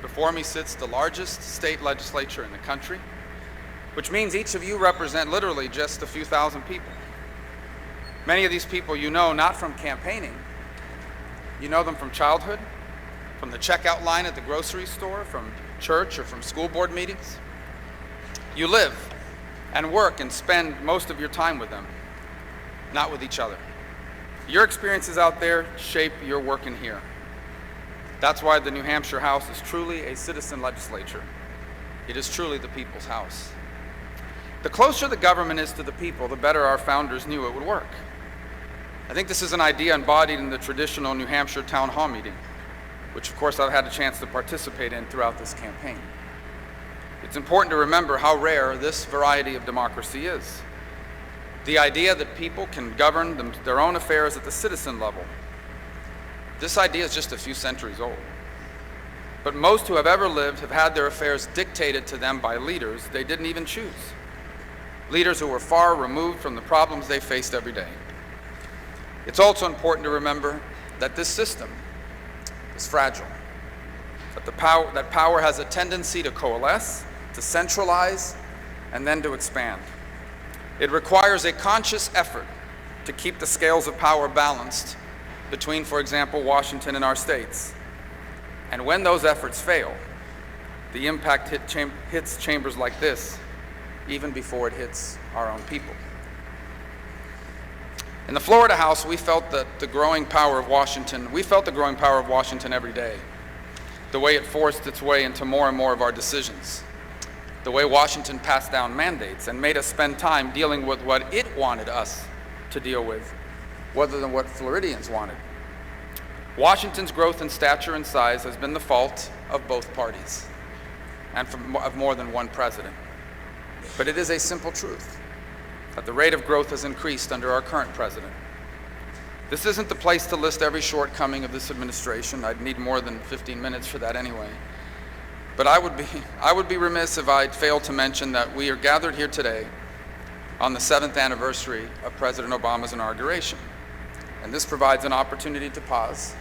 Before me sits the largest state legislature in the country, which means each of you represent literally just a few thousand people. Many of these people you know not from campaigning. You know them from childhood, from the checkout line at the grocery store, from church, or from school board meetings. You live and work and spend most of your time with them, not with each other. Your experiences out there shape your work in here. That's why the New Hampshire House is truly a citizen legislature. It is truly the people's house. The closer the government is to the people, the better our founders knew it would work. I think this is an idea embodied in the traditional New Hampshire town hall meeting, which of course I've had a chance to participate in throughout this campaign. It's important to remember how rare this variety of democracy is. The idea that people can govern their own affairs at the citizen level. This idea is just a few centuries old. But most who have ever lived have had their affairs dictated to them by leaders they didn't even choose. Leaders who were far removed from the problems they faced every day. It's also important to remember that this system is fragile, that power has a tendency to coalesce, to centralize, and then to expand. It requires a conscious effort to keep the scales of power balanced between, for example, Washington and our states. And when those efforts fail, the impact hits chambers like this, even before it hits our own people. In the Florida House, we felt the growing power of Washington every day. The way it forced its way into more and more of our decisions. The way Washington passed down mandates and made us spend time dealing with what it wanted us to deal with, rather than what Floridians wanted. Washington's growth in stature and size has been the fault of both parties, and of more than one president. But it is a simple truth that the rate of growth has increased under our current president. This isn't the place to list every shortcoming of this administration. I'd need more than 15 minutes for that anyway. But I would be remiss if I'd failed to mention that we are gathered here today on the 7th anniversary of President Obama's inauguration. And this provides an opportunity to pause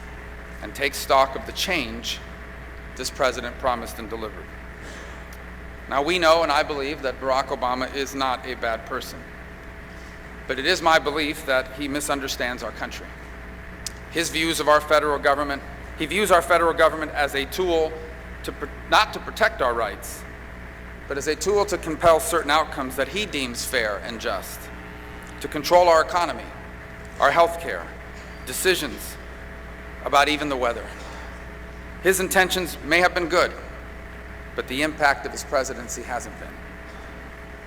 and take stock of the change this president promised and delivered. Now we know, and I believe, that Barack Obama is not a bad person. But it is my belief that he misunderstands our country. His views of our federal government, he views our federal government as a tool not to protect our rights, but as a tool to compel certain outcomes that he deems fair and just, to control our economy, our health care, decisions about even the weather. His intentions may have been good, but the impact of his presidency hasn't been.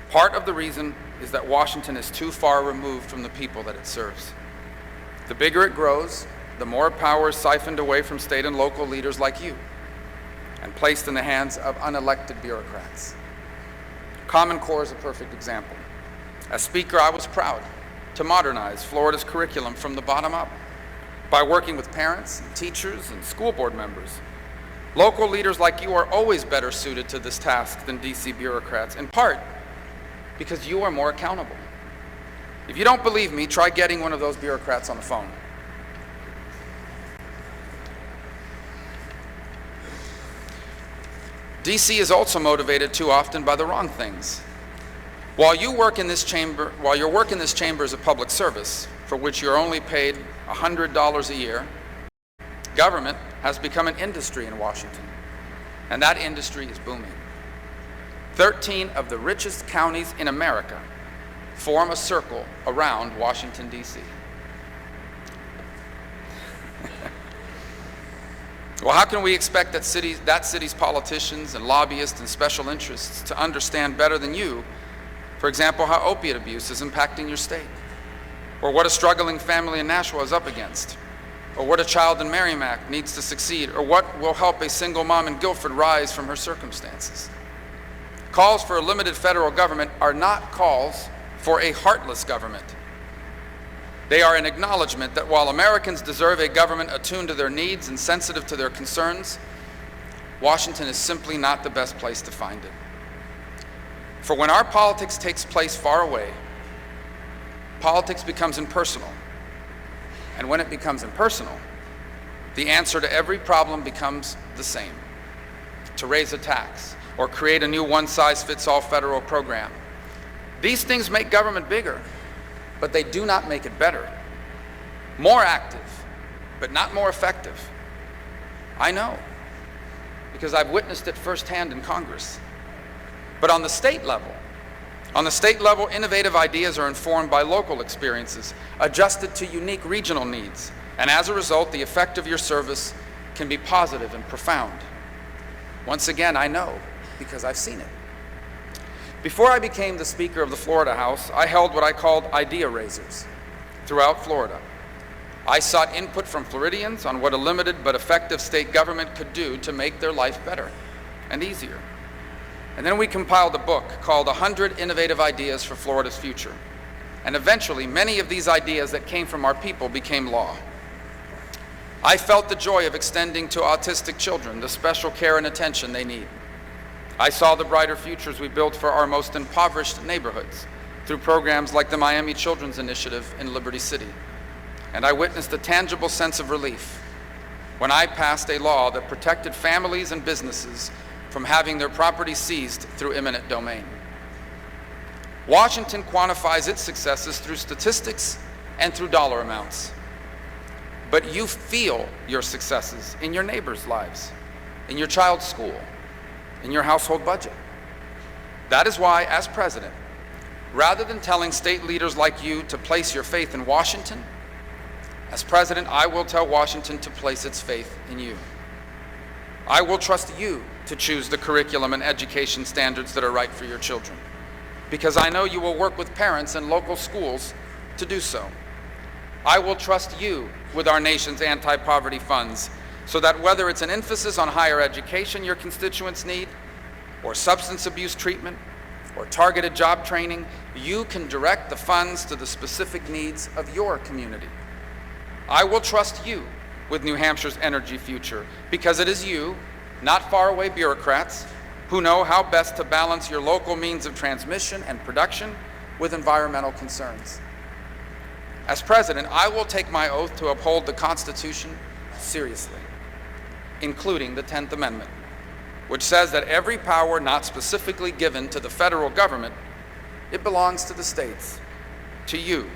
Part of the reason is that Washington is too far removed from the people that it serves. The bigger it grows, the more power is siphoned away from state and local leaders like you and placed in the hands of unelected bureaucrats. Common Core is a perfect example. As Speaker, I was proud to modernize Florida's curriculum from the bottom up by working with parents and teachers and school board members. Local leaders like you are always better suited to this task than DC bureaucrats, in part because you are more accountable. If you don't believe me, try getting one of those bureaucrats on the phone. DC is also motivated too often by the wrong things. While your work in this chamber is a public service, for which you're only paid $100 a year, government has become an industry in Washington, and that industry is booming. 13 of the richest counties in America form a circle around Washington, D.C. Well, how can we expect that city's politicians and lobbyists and special interests to understand better than you, for example, how opiate abuse is impacting your state, or what a struggling family in Nashua is up against, or what a child in Merrimack needs to succeed, or what will help a single mom in Guilford rise from her circumstances? Calls for a limited federal government are not calls for a heartless government. They are an acknowledgement that while Americans deserve a government attuned to their needs and sensitive to their concerns, Washington is simply not the best place to find it. For when our politics takes place far away, politics becomes impersonal. And when it becomes impersonal, the answer to every problem becomes the same. to raise a tax, or create a new one-size-fits-all federal program. These things make government bigger, but they do not make it better. More active, but not more effective. I know, because I've witnessed it firsthand in Congress. But on the state level, innovative ideas are informed by local experiences, adjusted to unique regional needs, and as a result, the effect of your service can be positive and profound. Once again, I know, because I've seen it. Before I became the Speaker of the Florida House, I held what I called idea raisers throughout Florida. I sought input from Floridians on what a limited but effective state government could do to make their life better and easier. And then we compiled a book called 100 Innovative Ideas for Florida's Future. And eventually, many of these ideas that came from our people became law. I felt the joy of extending to autistic children the special care and attention they need. I saw the brighter futures we built for our most impoverished neighborhoods through programs like the Miami Children's Initiative in Liberty City. And I witnessed a tangible sense of relief when I passed a law that protected families and businesses from having their property seized through eminent domain. Washington quantifies its successes through statistics and through dollar amounts. But you feel your successes in your neighbors' lives, in your child's school, in your household budget. That is why, as president, rather than telling state leaders like you to place your faith in Washington, as president, I will tell Washington to place its faith in you. I will trust you to choose the curriculum and education standards that are right for your children, because I know you will work with parents and local schools to do so. I will trust you with our nation's anti-poverty funds, so that whether it's an emphasis on higher education your constituents need, or substance abuse treatment, or targeted job training, you can direct the funds to the specific needs of your community. I will trust you with New Hampshire's energy future, because it is you, not faraway bureaucrats, who know how best to balance your local means of transmission and production with environmental concerns. As president, I will take my oath to uphold the Constitution seriously, including the 10th Amendment, which says that every power not specifically given to the federal government, it belongs to the states, to you.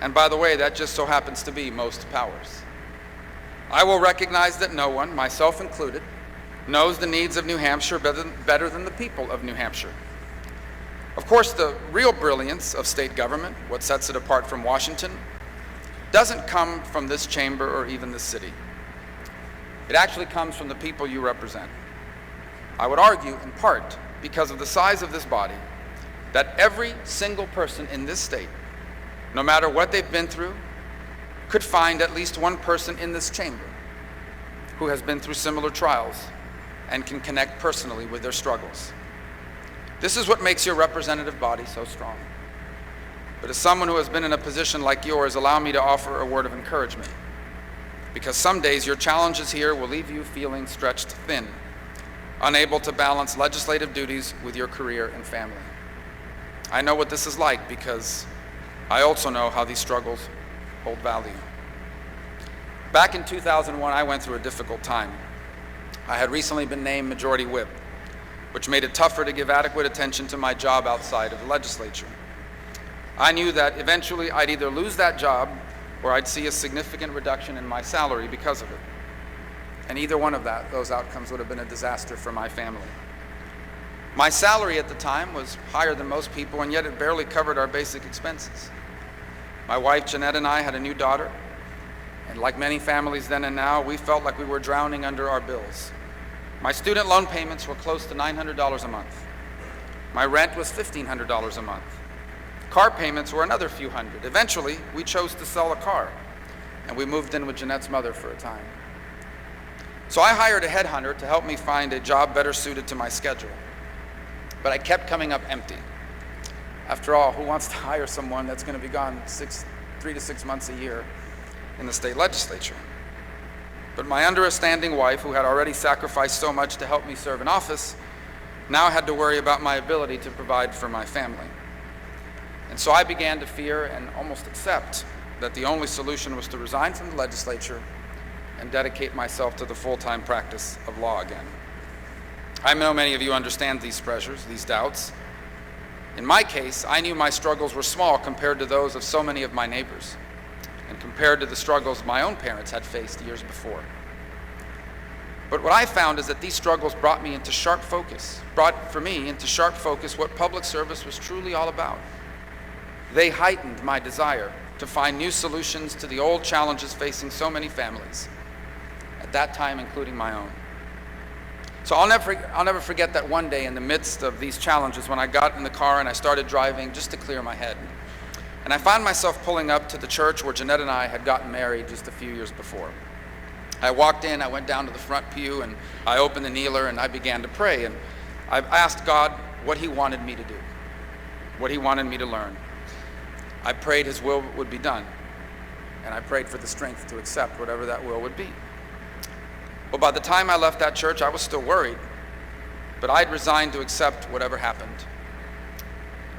And by the way, that just so happens to be most powers. I will recognize that no one, myself included, knows the needs of New Hampshire better than the people of New Hampshire. Of course, the real brilliance of state government, what sets it apart from Washington, doesn't come from this chamber or even this city. It actually comes from the people you represent. I would argue, in part, because of the size of this body, that every single person in this state, no matter what they've been through, could find at least one person in this chamber who has been through similar trials and can connect personally with their struggles. This is what makes your representative body so strong. But as someone who has been in a position like yours, allow me to offer a word of encouragement, because some days your challenges here will leave you feeling stretched thin, unable to balance legislative duties with your career and family. I know what this is like, because I also know how these struggles hold value. Back in 2001, I went through a difficult time. I had recently been named Majority Whip, which made it tougher to give adequate attention to my job outside of the legislature. I knew that eventually I'd either lose that job or I'd see a significant reduction in my salary because of it. And either one of those outcomes would have been a disaster for my family. My salary at the time was higher than most people, and yet it barely covered our basic expenses. My wife, Jeanette, and I had a new daughter, and like many families then and now, we felt like we were drowning under our bills. My student loan payments were close to $900 a month. My rent was $1,500 a month. Car payments were another few hundred. Eventually, we chose to sell a car, and we moved in with Jeanette's mother for a time. So I hired a headhunter to help me find a job better suited to my schedule. But I kept coming up empty. After all, who wants to hire someone that's going to be gone 3 to 6 months a year in the state legislature? But my understanding wife, who had already sacrificed so much to help me serve in office, now had to worry about my ability to provide for my family. And so I began to fear and almost accept that the only solution was to resign from the legislature and dedicate myself to the full-time practice of law again. I know many of you understand these pressures, these doubts. In my case, I knew my struggles were small compared to those of so many of my neighbors, and compared to the struggles my own parents had faced years before. But what I found is that these struggles brought for me into sharp focus what public service was truly all about. They heightened my desire to find new solutions to the old challenges facing so many families, at that time including my own. So I'll never forget that one day in the midst of these challenges when I got in the car and I started driving just to clear my head. And I found myself pulling up to the church where Jeanette and I had gotten married just a few years before. I walked in, I went down to the front pew, and I opened the kneeler and I began to pray. And I asked God what He wanted me to do, what He wanted me to learn. I prayed His will would be done, and I prayed for the strength to accept whatever that will would be. Well, by the time I left that church, I was still worried, but I'd resigned to accept whatever happened.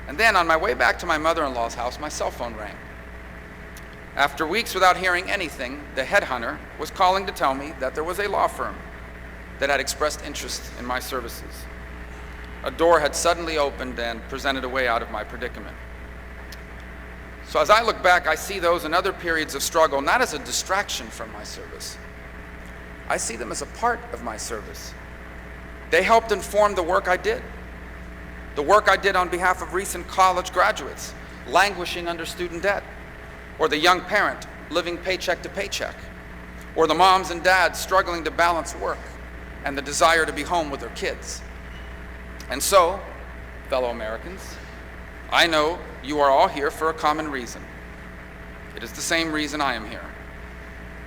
And then on my way back to my mother-in-law's house, my cell phone rang. After weeks without hearing anything, the headhunter was calling to tell me that there was a law firm that had expressed interest in my services. A door had suddenly opened and presented a way out of my predicament. So as I look back, I see those and other periods of struggle not as a distraction from my service. I see them as a part of my service. They helped inform the work I did. The work I did on behalf of recent college graduates languishing under student debt, or the young parent living paycheck to paycheck, or the moms and dads struggling to balance work and the desire to be home with their kids. And so, fellow Americans, I know you are all here for a common reason. It is the same reason I am here.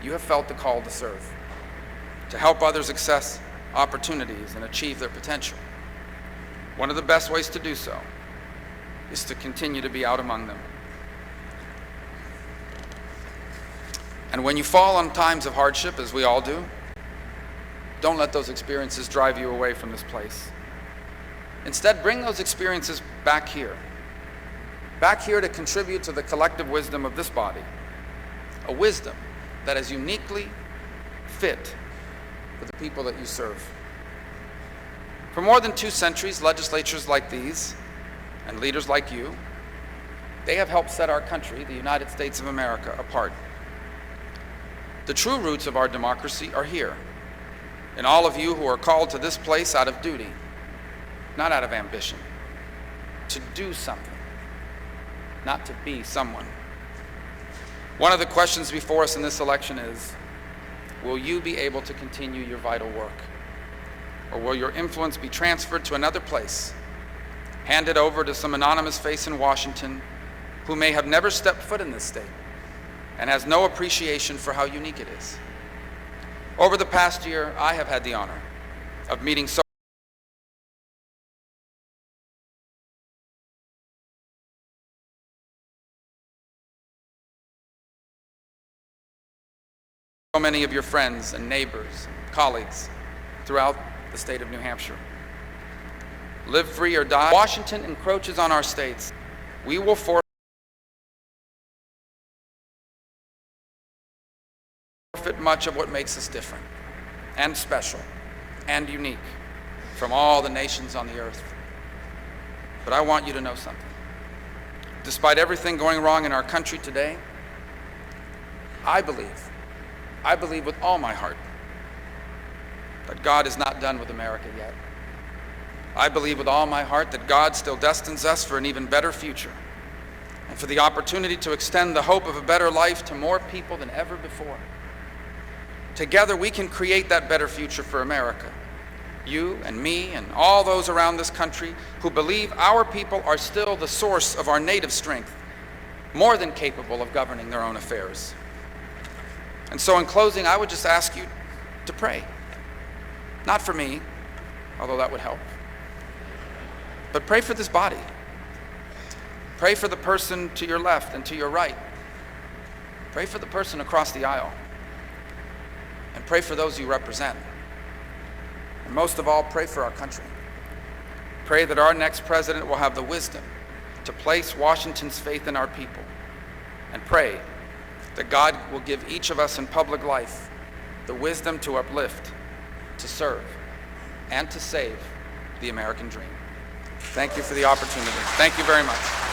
You have felt the call to serve, to help others access opportunities and achieve their potential. One of the best ways to do so is to continue to be out among them. And when you fall on times of hardship, as we all do, don't let those experiences drive you away from this place. Instead, bring those experiences back here to contribute to the collective wisdom of this body, a wisdom that is uniquely fit for the people that you serve. For more than 2 centuries, legislatures like these and leaders like you, they have helped set our country, the United States of America, apart. The true roots of our democracy are here, in all of you who are called to this place out of duty, not out of ambition, to do something, not to be someone. One of the questions before us in this election is, will you be able to continue your vital work? Or will your influence be transferred to another place, handed over to some anonymous face in Washington who may have never stepped foot in this state and has no appreciation for how unique it is? Over the past year, I have had the honor of meeting so many of your friends and neighbors and colleagues throughout the state of New Hampshire. Live free or die. Washington encroaches on our states. We will forfeit much of what makes us different and special and unique from all the nations on the earth. But I want you to know something. Despite everything going wrong in our country today, I believe with all my heart that God is not done with America yet. I believe with all my heart that God still destines us for an even better future and for the opportunity to extend the hope of a better life to more people than ever before. Together we can create that better future for America. You and me and all those around this country who believe our people are still the source of our native strength, more than capable of governing their own affairs. And so in closing, I would just ask you to pray. Not for me, although that would help, but pray for this body. Pray for the person to your left and to your right. Pray for the person across the aisle. And pray for those you represent. And most of all, pray for our country. Pray that our next president will have the wisdom to place Washington's faith in our people and pray that God will give each of us in public life the wisdom to uplift, to serve, and to save the American dream. Thank you for the opportunity. Thank you very much.